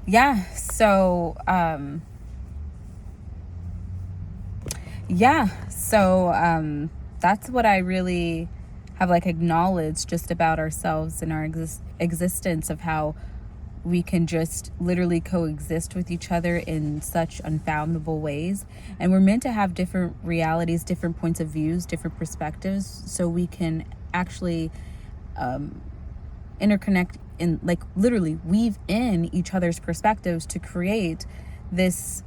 Yeah. So, that's what I really have like acknowledged just about ourselves and our existence, of how we can just literally coexist with each other in such unfathomable ways. And we're meant to have different realities, different points of views, different perspectives, so we can actually interconnect and like literally weave in each other's perspectives to create this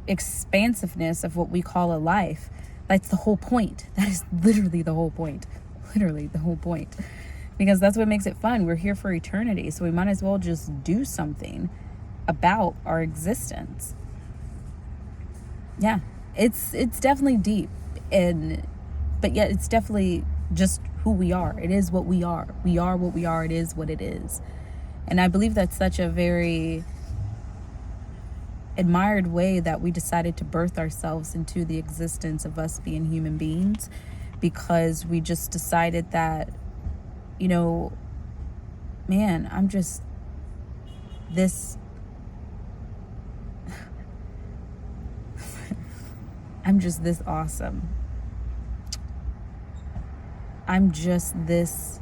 expansiveness of what we call a life. That's the whole point. That is literally the whole point. Literally the whole point. Because that's what makes it fun. We're here for eternity, so we might as well just do something about our existence. Yeah. It's definitely deep, and but yet it's definitely just who we are. It is what we are. We are what we are. It is what it is. And I believe that's such a very admired way that we decided to birth ourselves into the existence of us being human beings, because we just decided that, you know, man, I'm just this I'm just this awesome. I'm just this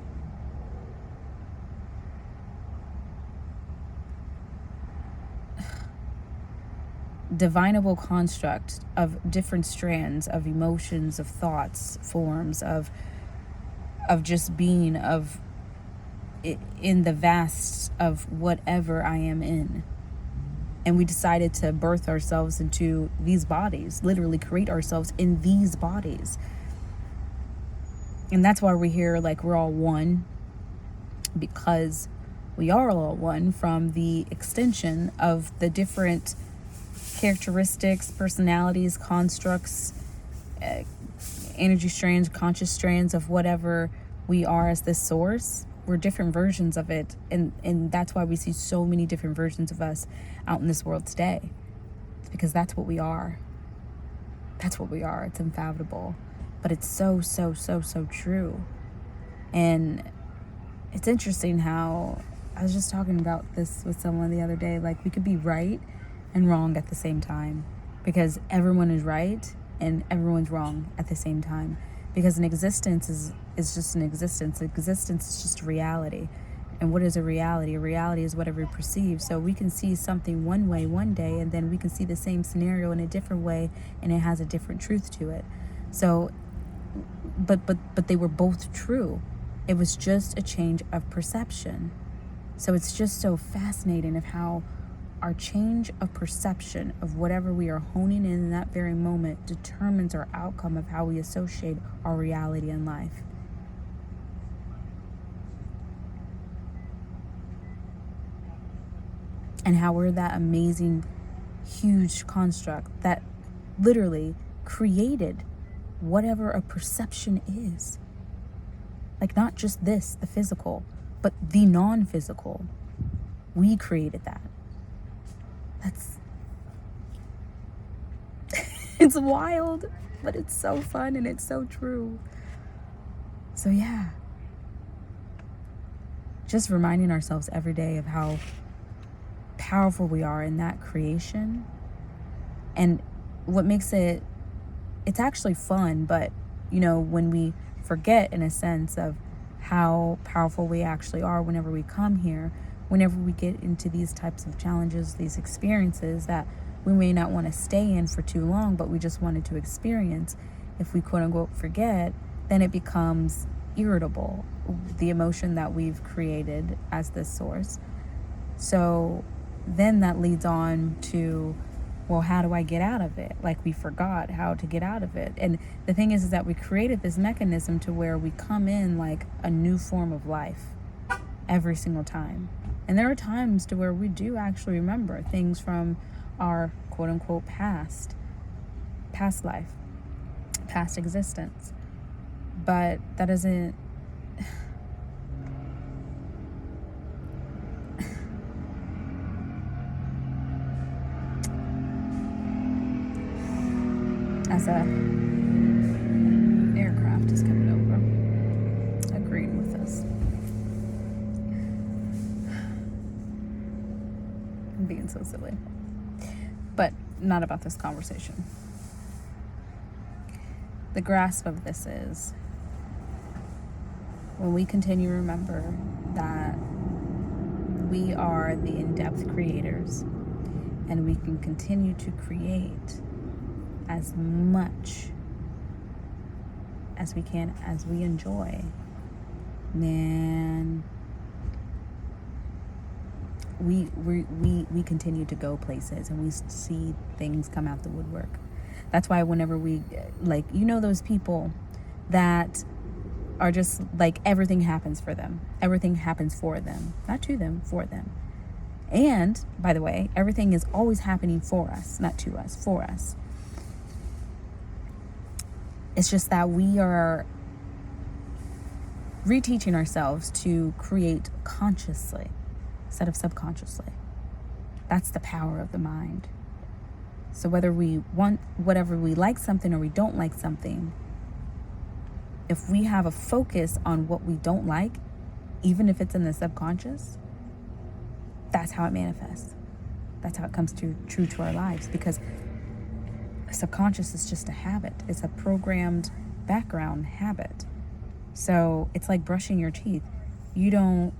divinable construct of different strands of emotions, of thoughts, forms of just being, of in the vast of whatever I am in. And we decided to birth ourselves into these bodies, literally create ourselves in these bodies. And that's why we're here, like we're all one, because we are all one from the extension of the different characteristics, personalities, constructs, energy strands, conscious strands of whatever we are as this source. We're different versions of it, and that's why we see so many different versions of us out in this world today. It's because that's what we are. That's what we are. It's unfathomable, but it's so true. And it's interesting how I was just talking about this with someone the other day. Like, we could be right and wrong at the same time, because everyone is right and everyone's wrong at the same time. Because an existence is just an existence. Existence is just a reality. And what is a reality? A reality is whatever we perceive. So we can see something one way one day, and then we can see the same scenario in a different way, and it has a different truth to it. So, but they were both true. It was just a change of perception. So it's just so fascinating of how our change of perception of whatever we are honing in that very moment determines our outcome of how we associate our reality in life. And how we're that amazing, huge construct that literally created whatever a perception is. Like, not just this, the physical, but the non-physical. We created that. That's it's wild, but it's so fun and it's so true. So yeah, just reminding ourselves every day of how powerful we are in that creation. And what makes it's actually fun, but when we forget, in a sense, of how powerful we actually are whenever we come here, whenever we get into these types of challenges, these experiences that we may not want to stay in for too long, but we just wanted to experience. If we quote unquote forget, then it becomes irritable, the emotion that we've created as this source. So then that leads on to, well, how do I get out of it? Like, we forgot how to get out of it. And the thing is that we created this mechanism to where we come in like a new form of life every single time. And there are times to where we do actually remember things from our quote unquote past life, past existence. But that doesn't as a aircraft is coming over, agreeing with us. I'm being being so silly. But not about this conversation. The grasp of this is when we continue to remember that we are the in-depth creators and we can continue to create as much as we can, as we enjoy, man, we continue to go places and we see things come out the woodwork. That's why whenever we, like, you know, those people that are just like, everything happens for them. Everything happens for them. Not to them, for them. And, by the way, everything is always happening for us, not to us, for us. It's just that we are reteaching ourselves to create consciously instead of subconsciously. That's the power of the mind. So whether we want, whatever we like something or we don't like something, if we have a focus on what we don't like, even if it's in the subconscious, that's how it manifests. That's how it comes true to our lives, because subconscious is just a habit. It's a programmed background habit. So it's like brushing your teeth. You don't,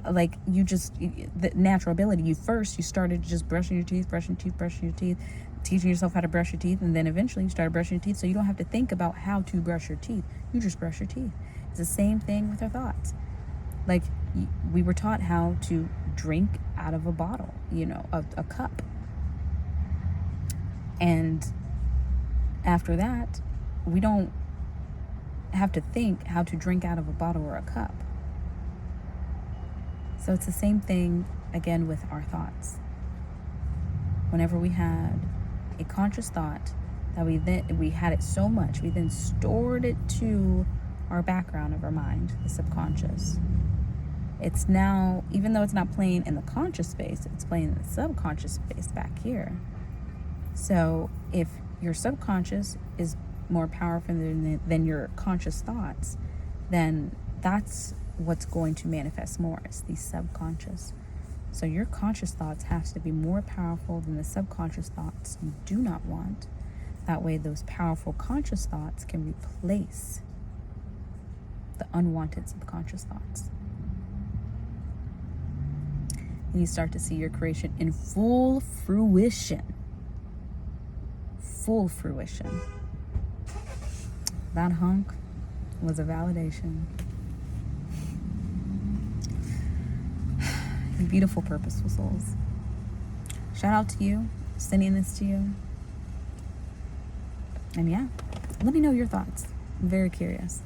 like, you just, the natural ability, you started just brushing your teeth, teaching yourself how to brush your teeth, and then eventually you started brushing your teeth, so you don't have to think about how to brush your teeth. You just brush your teeth. It's the same thing with our thoughts. Like, we were taught how to drink out of a bottle, a cup. And after that, we don't have to think how to drink out of a bottle or a cup. So it's the same thing again with our thoughts. Whenever we had a conscious thought that we had it so much, we then stored it to our background of our mind, the subconscious. It's now, even though it's not playing in the conscious space, it's playing in the subconscious space back here. So if your subconscious is more powerful than your conscious thoughts, then that's what's going to manifest more. It's the subconscious. So your conscious thoughts have to be more powerful than the subconscious thoughts you do not want. That way those powerful conscious thoughts can replace the unwanted subconscious thoughts. And you start to see your creation in full fruition. Full fruition. That hunk was a validation. Beautiful, purposeful souls. Shout out to you, sending this to you. And yeah, let me know your thoughts. I'm very curious.